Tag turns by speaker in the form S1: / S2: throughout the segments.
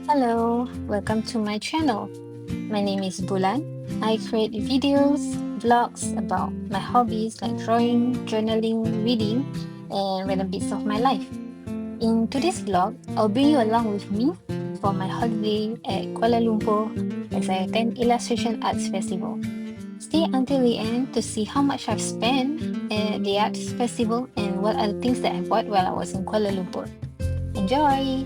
S1: Hello, welcome to my channel. My name is Bulan. I create videos, vlogs about my hobbies like drawing, journaling, reading, and random bits of my life. In today's vlog, I'll bring you along with me for my holiday at Kuala Lumpur as I attend Illustration Arts Festival. Stay until the end to see how much I've spent at the Arts Festival and what are the things that I bought while I was in Kuala Lumpur. Enjoy!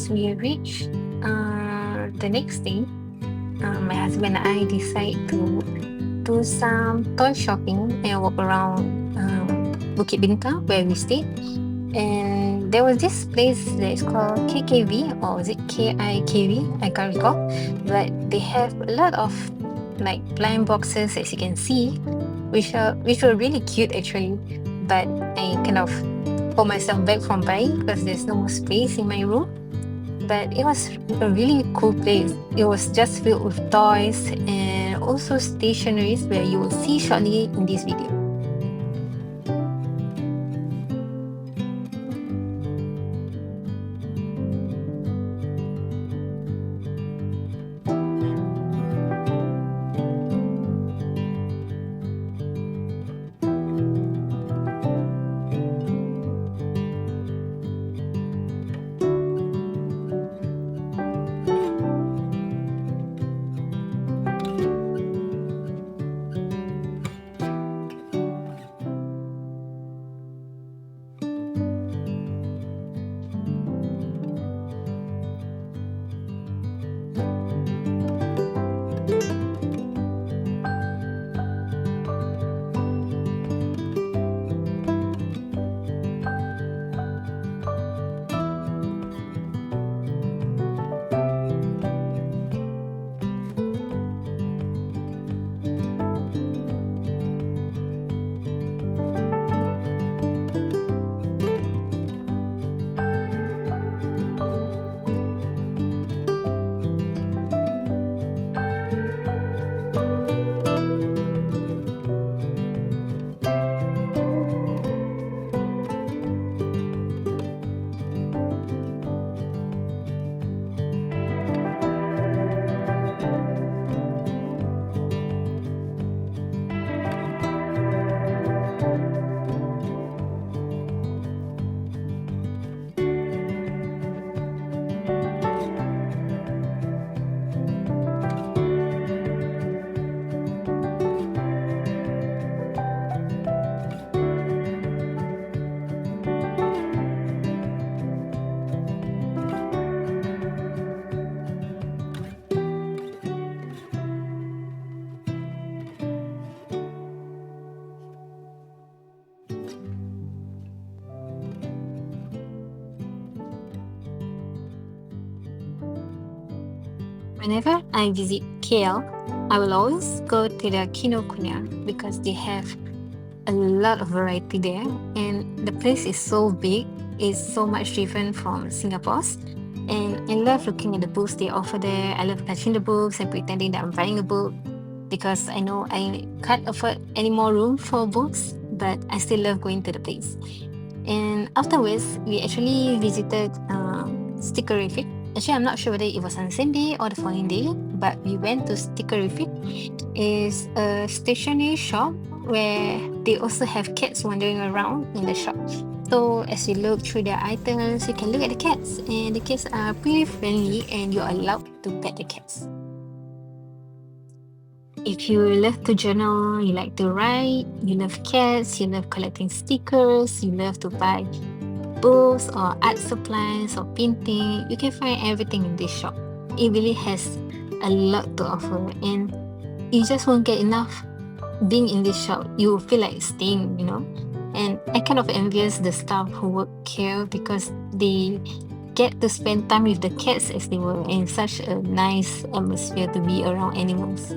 S1: once we reached the next day, my husband and I decide to do some toy shopping and walk around Bukit Bintang where we stayed. And there was this place that is called KKV, or is it KIKV? I can't recall. But they have a lot of like blind boxes, as you can see, which were really cute actually. But I kind of pulled myself back from buying because there's no more space in my room. But it was a really cool place. It was just filled with toys and also stationaries where you will see shortly in this video. Whenever I visit KL, I will always go to the Kinokuniya because they have a lot of variety there, and the place is so big. It's so much different from Singapore's, and I love looking at the books they offer there. I love touching the books and pretending that I'm buying a book because I know I can't afford any more room for books, but I still love going to the place. And afterwards, we actually visited Stickerific. Actually, I'm not sure whether it was on the same day or the following day, but we went to Stickerific. It's a stationery shop where they also have cats wandering around in the shop. So as you look through their items, you can look at the cats, and the cats are pretty friendly, and you're allowed to pet the cats. If you love to journal, you like to write, you love cats, you love collecting stickers, you love to buy books or art supplies or painting, you can find everything in this shop. It really has a lot to offer, and you just won't get enough being in this shop. You will feel like staying, And I kind of envious the staff who work here because they get to spend time with the cats as they were in such a nice atmosphere to be around animals.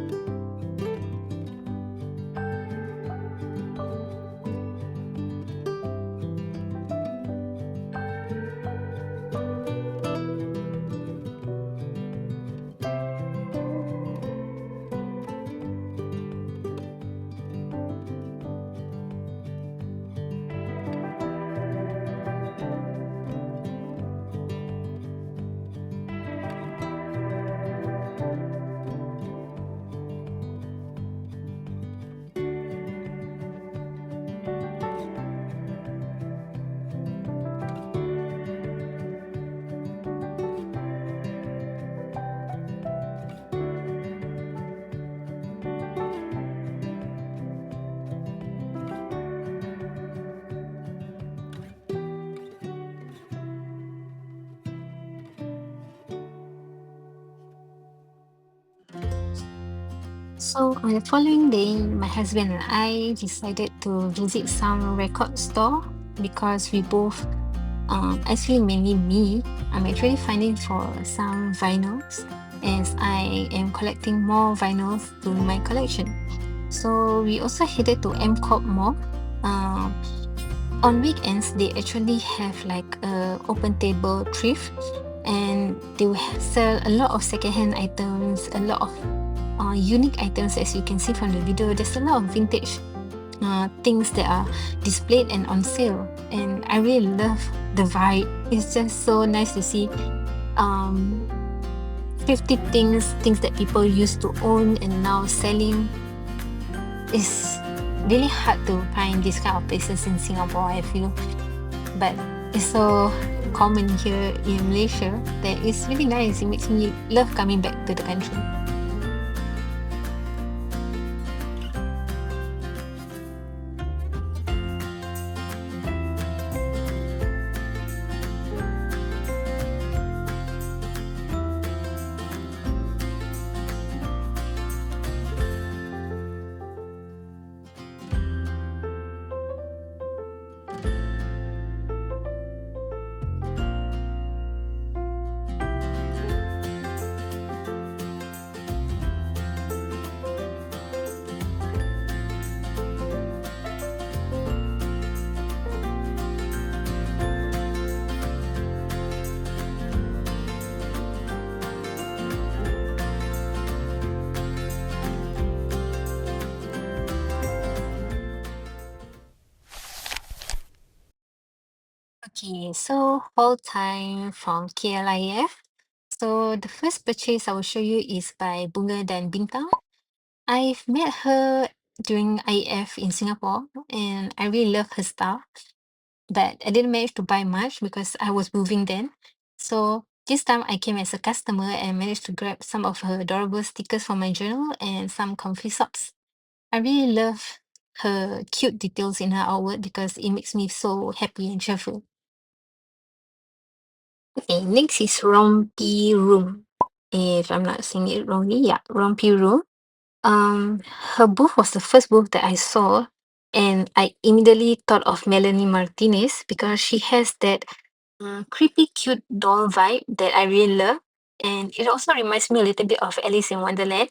S1: So on the following day, my husband and I decided to visit some record store because we both, actually mainly me, I'm actually finding for some vinyls as I am collecting more vinyls to my collection. So we also headed to MCOP Mall. Um, on weekends, they actually have like a open table thrift, and they will sell a lot of secondhand items, a lot of unique items. As you can see from the video, there's a lot of vintage things that are displayed and on sale, and I really love the vibe. It's just so nice to see um 50 things that people used to own and now selling. It's really hard to find this kind of places in Singapore, I feel, but it's so common here in Malaysia that it's really nice. It makes me love coming back to the country. Okay, so whole time from KLIAF. So the first purchase I will show you is by Bunga dan Bintang. I've met her during IF in Singapore, and I really love her style, but I didn't manage to buy much because I was moving then. So this time I came as a customer and managed to grab some of her adorable stickers for my journal and some comfy socks. I really love her cute details in her artwork because it makes me so happy and cheerful. Okay, next is Rompi Room. If I'm not saying it wrongly, yeah, Rompi Room. Um, Her booth was the first booth that I saw, and I immediately thought of Melanie Martinez because she has that creepy, cute doll vibe that I really love. And it also reminds me a little bit of Alice in Wonderland,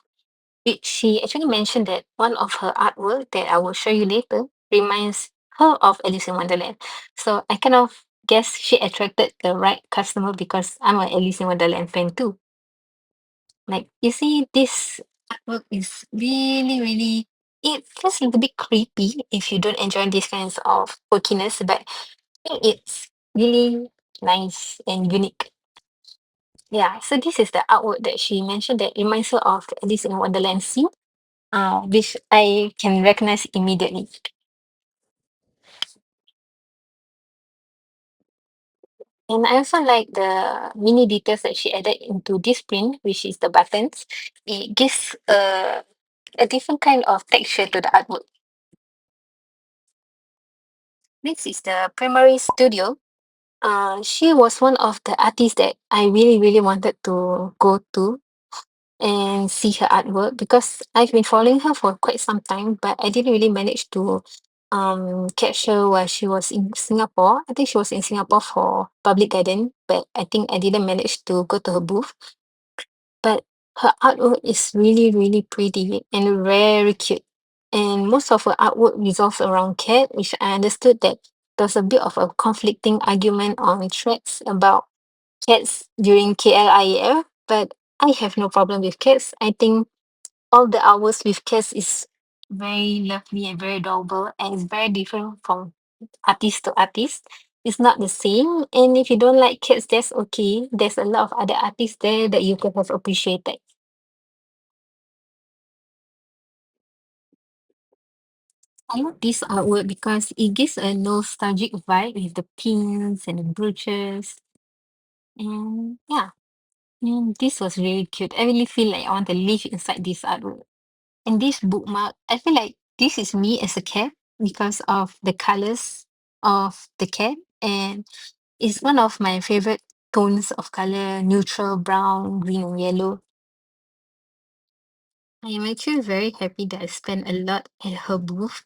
S1: which she actually mentioned that one of her artwork that I will show you later reminds her of Alice in Wonderland. So I kind of guess she attracted the right customer because I'm a Alice in Wonderland fan too. Like you see, this artwork is really, really, it feels a little bit creepy if you don't enjoy these kinds of quirkiness, but I think it's really nice and unique. Yeah, so this is the artwork that she mentioned that reminds her of Alice in Wonderland scene, which I can recognize immediately. And I also like the mini details that she added into this print, which is the buttons. It gives a different kind of texture to the artwork. Next is the Primary Studio. She was one of the artists that I really, really wanted to go to and see her artwork because I've been following her for quite some time, but I didn't really manage to catch her while she was in Singapore. I think she was in Singapore for Public Garden, but I think I didn't manage to go to her booth. But her artwork is really, really pretty and very cute. And most of her artwork revolves around cat, which I understood that there's a bit of a conflicting argument on threads about cats during KLIAF, but I have no problem with cats. I think all the hours with cats is very lovely and very adorable, and it's very different from artist to artist. It's not the same, and if you don't like cats, that's okay. There's a lot of other artists there that you could have appreciated. I love this artwork because it gives a nostalgic vibe with the pins and the brooches. And yeah, this was really cute. I really feel like I want to live inside this artwork. And this bookmark, I feel like this is me as a cat because of the colors of the cat. And it's one of my favorite tones of color, neutral brown, green, and yellow. I am actually very happy that I spent a lot at her booth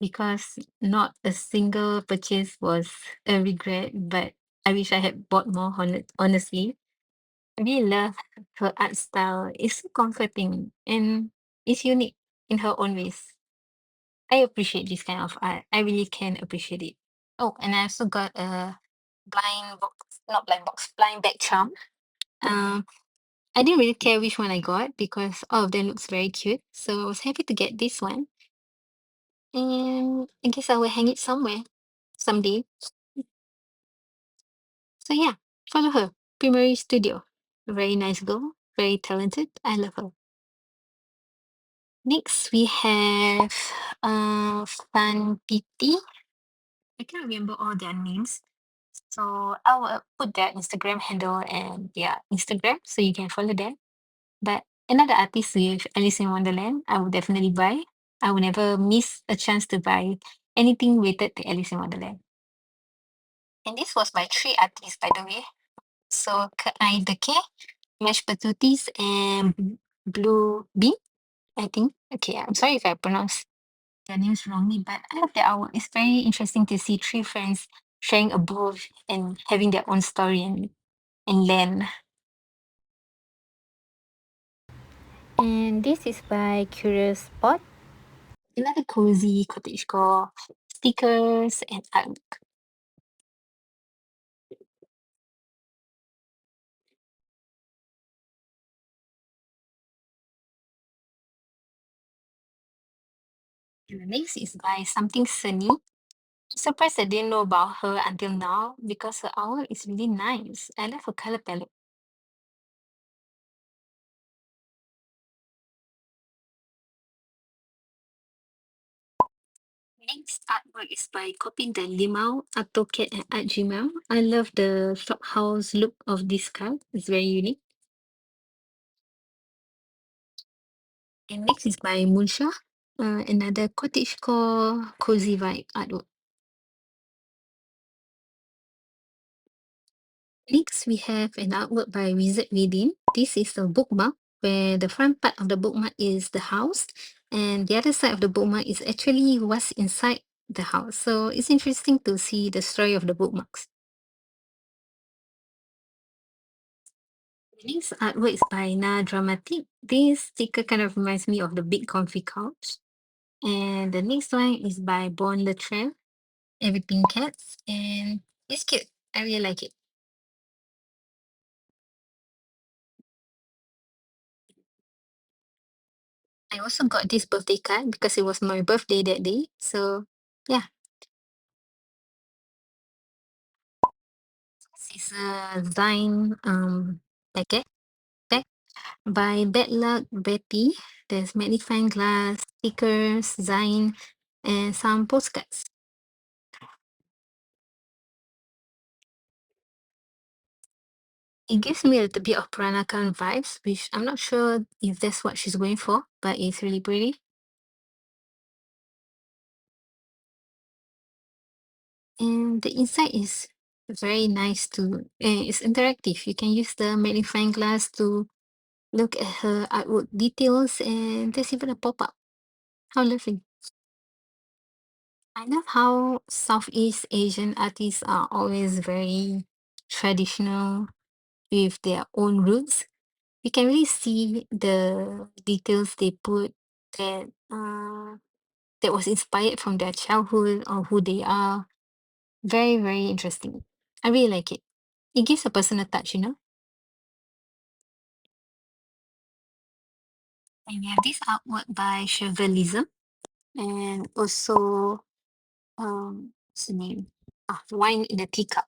S1: because not a single purchase was a regret, but I wish I had bought more, honestly. I really love her art style. It's so comforting and it's unique in her own ways. I appreciate this kind of art. I really can appreciate it. Oh, and I also got a blind bag charm. Um, I didn't really care which one I got because all of them looks very cute. So I was happy to get this one. And I guess I will hang it somewhere someday. So yeah, follow her. Primary Studio. Very nice girl. Very talented. I love her. Next we have Fan PT. I can't remember all their names. So I will put their Instagram handle and their Instagram so you can follow them. But another artist with Alice in Wonderland, I would definitely buy. I will never miss a chance to buy anything related to Alice in Wonderland. And this was by three artists, by the way. So Kai Deke, Mashed Potatoes, and Blue Bean, I think. Okay, I'm sorry if I pronounce their names wrongly, but I love their artwork. It's very interesting to see three friends sharing a booth and having their own story and land. And this is by Curious Spot. Another cozy cottagecore stickers and artwork. And the next is by Something Sunny. Surprised I didn't know about her until now because her artwork is really nice. I love her color palette. Next artwork is by Copy the Limau, AutoCAD and Art Gmail. I love the shophouse look of this card. It's very unique. And next is by Munsha, another cottagecore cozy vibe artwork. Next, we have an artwork by Wizard Within. This is a bookmark where the front part of the bookmark is the house, and the other side of the bookmark is actually what's inside the house. So it's interesting to see the story of the bookmarks. The next artwork is by Na Dramatic. This sticker kind of reminds me of the big comfy couch. And the next one is by Bon Latrell, Everything Cats, and it's cute. I really like it. I also got this birthday card because it was my birthday that day. So yeah, this is a Zine packet pack by Bad Luck Betty. There's magnifying glass, stickers, Zine, and some postcards. It gives me a little bit of Peranakan vibes, which I'm not sure if that's what she's going for, but it's really pretty. And the inside is very nice too. And it's interactive. You can use the magnifying glass to look at her artwork details, and there's even a pop-up. How lovely. I love how Southeast Asian artists are always very traditional with their own roots. You can really see the details they put that that was inspired from their childhood or who they are. Very, very interesting. I really like it. It gives a personal touch, you know. And we have this artwork by Chevelism and also what's the name? Wine in a Teacup.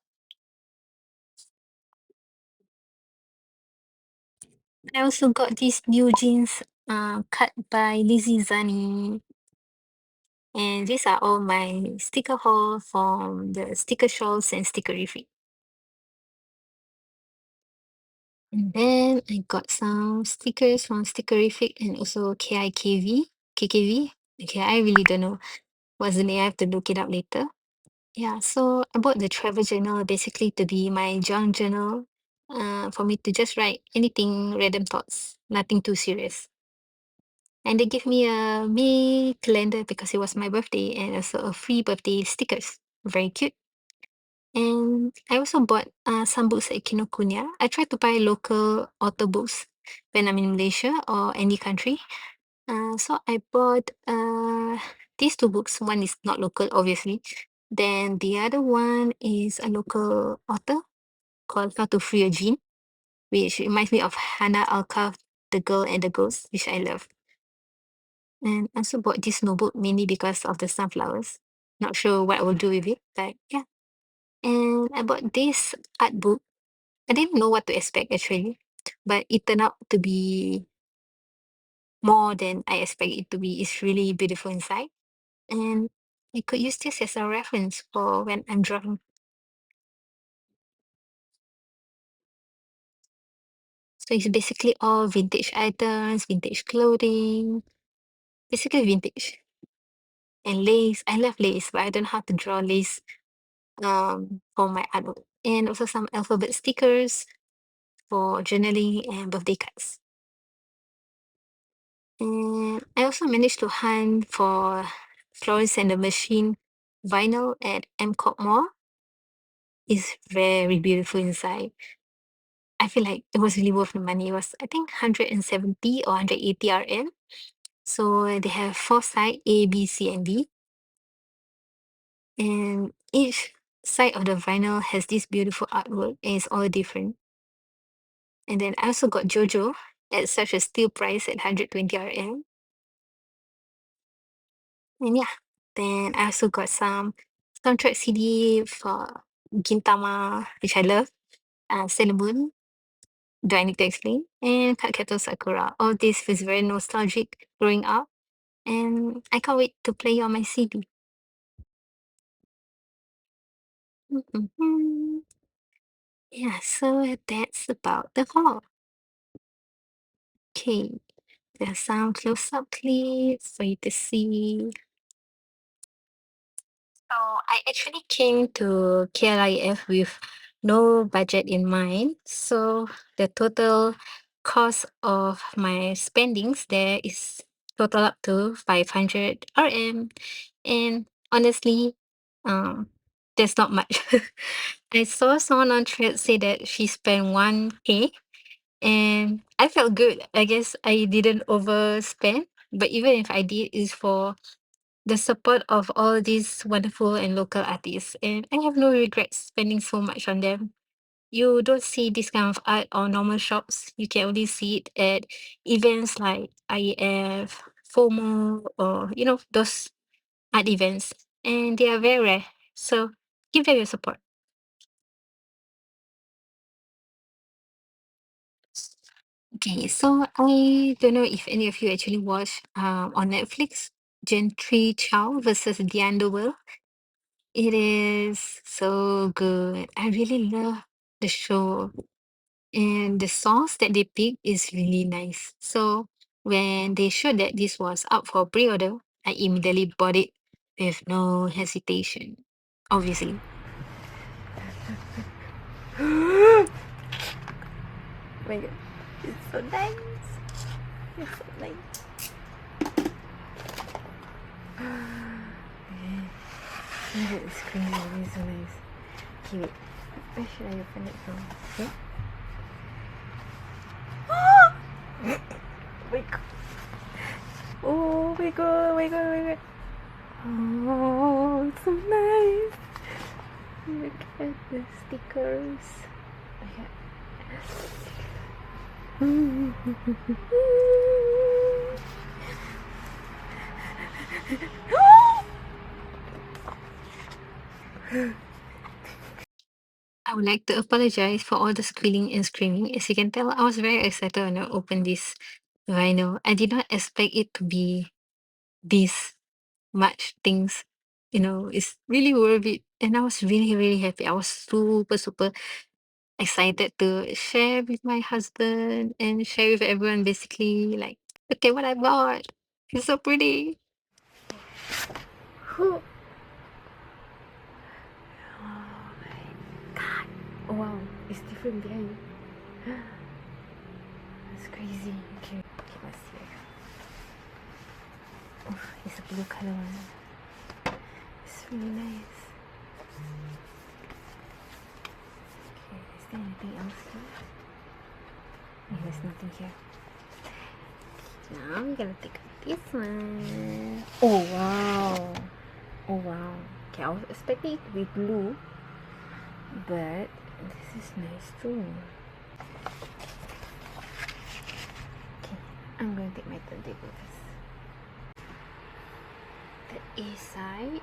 S1: I also got these new jeans cut by Lizzie Zani. And these are all my sticker haul from the sticker shawls and sticker refill. And then I got some stickers from Stickerific and also KKV. Okay, I really don't know what's the name. I have to look it up later. Yeah, so I bought the travel journal basically to be my junk journal. For me to just write anything, random thoughts, nothing too serious. And they gave me a May calendar because it was my birthday, and also a free birthday stickers. Very cute. And I also bought some books at Kinokuniya. I try to buy local author books when I'm in Malaysia or any country. So I bought these two books. One is not local, obviously. Then the other one is a local author called How to Free a Gene, which reminds me of Hannah Alcott, The Girl and the Ghost, which I love. And I also bought this notebook mainly because of the sunflowers. Not sure what I will do with it, but yeah. And I bought this art book. I didn't know what to expect actually, but it turned out to be more than I expect it to be. It's really beautiful inside. And I could use this as a reference for when I'm drawing. So it's basically all vintage items, vintage clothing, basically vintage. And lace. I love lace, but I don't know how to draw lace for my artwork. And also some alphabet stickers for journaling and birthday cards. And I also managed to hunt for Florence and the Machine vinyl at MCOP Mall. It's very beautiful inside. I feel like it was really worth the money. It was, I think, 170 or 180 RM. So they have four sides, A, B, C, and D. And each side of the vinyl has this beautiful artwork and it's all different. And then I also got JoJo at such a steal price at 120 RM. And yeah, then I also got some soundtrack CD for Gintama, which I love, Sailor Moon, Do I Need to Explain? And Cardcaptor Sakura. All this feels very nostalgic growing up, and I can't wait to play on my CD. Mhm. Yeah, so that's about the haul. Okay, there's some close-up clips for you to see. So I actually came to KLIAF with no budget in mind. So the total cost of my spendings there is total up to 500 RM. And honestly, um, that's not much. I saw someone on thread say that she spent 1K and I felt good. I guess I didn't overspend. But even if I did, it's for the support of all these wonderful and local artists, and I have no regrets spending so much on them. You don't see this kind of art on normal shops. You can only see it at events like IEF, FOMO, or those art events, and they are very rare. So give them your support. Okay, so I don't know if any of you actually watch on Netflix Gentry Chow versus the Underworld. It is so good. I really love the show. And the songs that they pick is really nice. So when they showed that this was up for pre-order, I immediately bought it with no hesitation. Obviously.
S2: My god, it's so nice. It's so nice. It's crazy. It's so nice. Okay, wait. Where should I open it from? Okay. Oh my god. Oh my god. Oh my god. Oh my god. Oh, it's so nice. Look at the stickers. Okay.
S1: I would like to apologize for all the squealing and screaming. As you can tell, I was very excited when I opened this vinyl. I did not expect it to be this much things. It's really worth it. And I was really, really happy. I was super, super excited to share with my husband and share with everyone basically like, look at what I bought. It's so pretty.
S2: Oh my god. Oh wow, it's different behind. That's crazy. Okay, let's see. blue color one. It's really nice. Okay, is there anything else here? No, there's nothing here. Now I'm gonna take this one. Oh wow. Oh wow. Okay, I was expecting it to be blue, but this is nice too. Okay, I'm going to take my turntable first. The A side.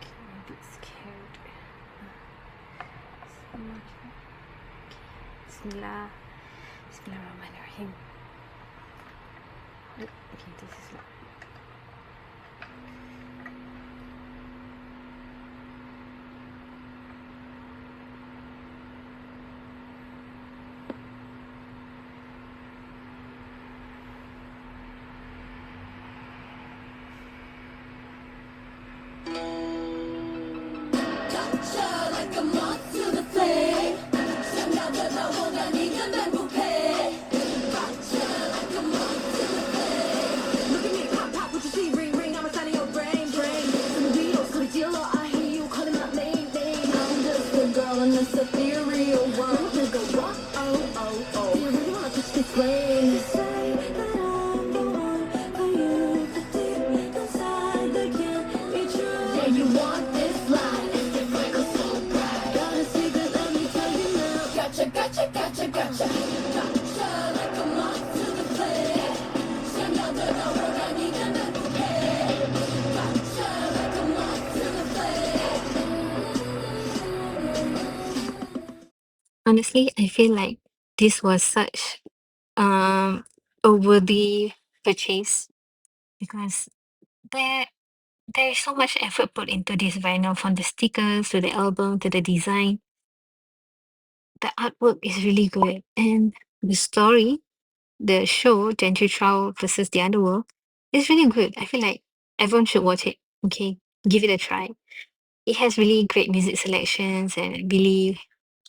S2: Okay, I'm a bit scared. Okay. Bismillah. Bismillahirrahmanirrahim. Okay, this is like
S1: Honestly, I feel like this was such a worthy purchase because there there is so much effort put into this vinyl, from the stickers to the album to the design. The artwork is really good, and the story, the show Gentry Trial versus the Underworld, is really good. I feel like everyone should watch it. Okay, give it a try. It has really great music selections and really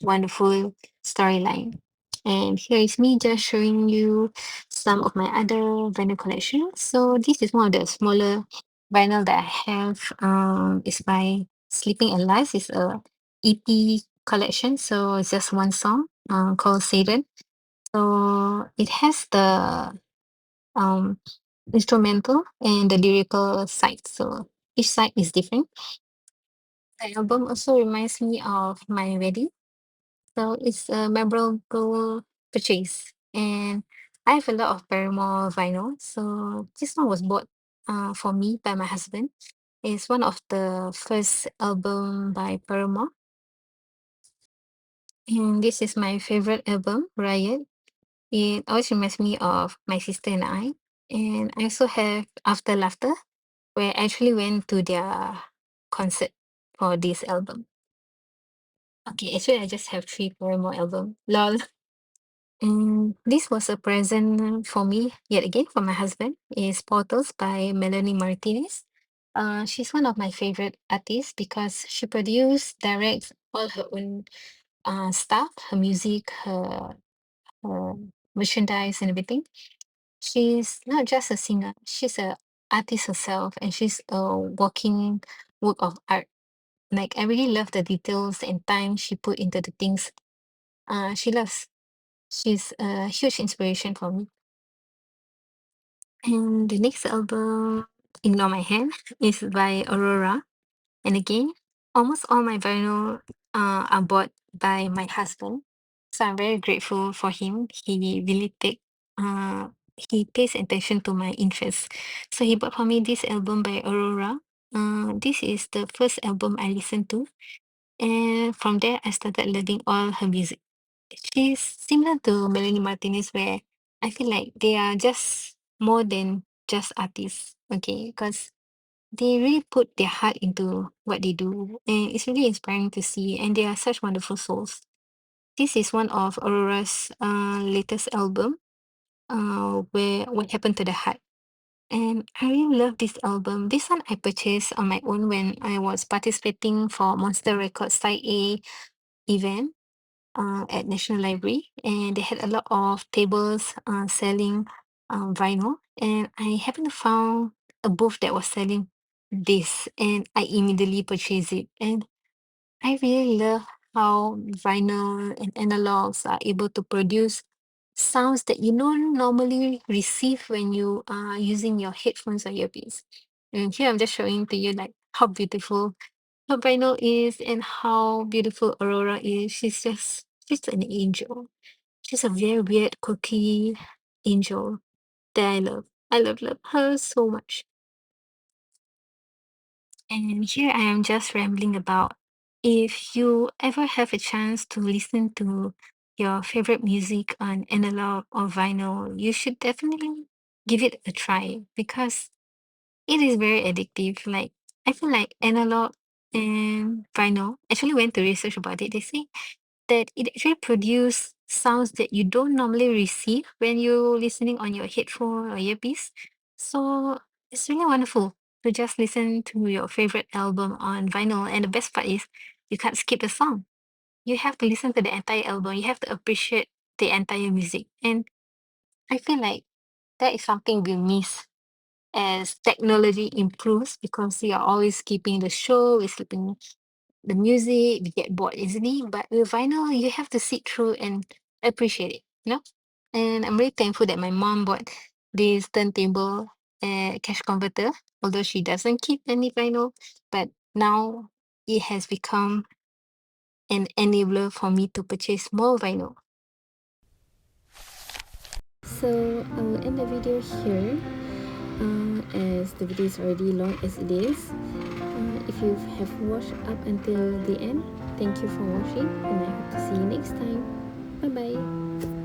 S1: wonderful storyline. And here is me just showing you some of my other vinyl collections. So this is one of the smaller vinyl that I have. It's by Sleeping Alive. It's a EP collection. So it's just one song called Satan. So it has the um, instrumental and the lyrical side. So each side is different. The album also reminds me of my wedding. So it's a memorable purchase. And I have a lot of Paramore vinyl. So this one was bought for me by my husband. It's one of the first album by Paramore. And this is my favorite album, Riot. It always reminds me of my sister and I. And I also have After Laughter, where I actually went to their concert for this album. Okay, actually I just have three Paramore album. Lol. And this was a present for me yet again from my husband. Is Portals by Melanie Martinez. She's one of my favorite artists because she produced, directs all her own stuff, her music, her merchandise and everything. She's not just a singer, she's a artist herself, and she's a walking work of art. Like I really love the details and time she put into the things she loves. She's a huge inspiration for me. And the next album, Ignore My Hand, is by Aurora. And again, almost all my vinyl are bought by my husband. So I'm very grateful for him. He pays attention to my interests. So he bought for me this album by Aurora. This is the first album I listened to. And from there, I started loving all her music. She's similar to Melanie Martinez, where I feel like they are just more than just artists, okay? Because they really put their heart into what they do, and it's really inspiring to see. And they are such wonderful souls. This is one of Aurora's latest album, where What Happened to the Heart. And I really love this album. This one I purchased on my own when I was participating for Monster Records Side A event at National Library, and they had a lot of tables selling vinyl, and I happened to found a booth that was selling this, and I immediately purchased it. And I really love how vinyl and analogs are able to produce sounds that you don't normally receive when you are using your headphones or earpiece. And here I'm just showing to you like how beautiful her vinyl is and how beautiful Aurora is. She's an angel. She's a very weird, quirky angel that I love. Love her so much. And here I am just rambling about if you ever have a chance to listen to your favorite music on analog or vinyl, you should definitely give it a try because it is very addictive. Like I feel like analog and vinyl actually went to research about it. They say that it actually produce sounds that you don't normally receive when you're listening on your headphone or earpiece. So it's really wonderful to just listen to your favorite album on vinyl. And the best part is you can't skip the song. You have to listen to the entire album. You have to appreciate the entire music. And I feel like that is something we miss as technology improves because we are always keeping the show, we're skipping the music, we get bored easily. But with vinyl, you have to sit through and appreciate it, you know? And I'm really thankful that my mom bought this turntable and cash converter, although she doesn't keep any vinyl. But now it has become an enabler for me to purchase more vinyl. So I will end the video here as the video is already long as it is. If you have watched up until the end, thank you for watching and I hope to see you next time. Bye bye.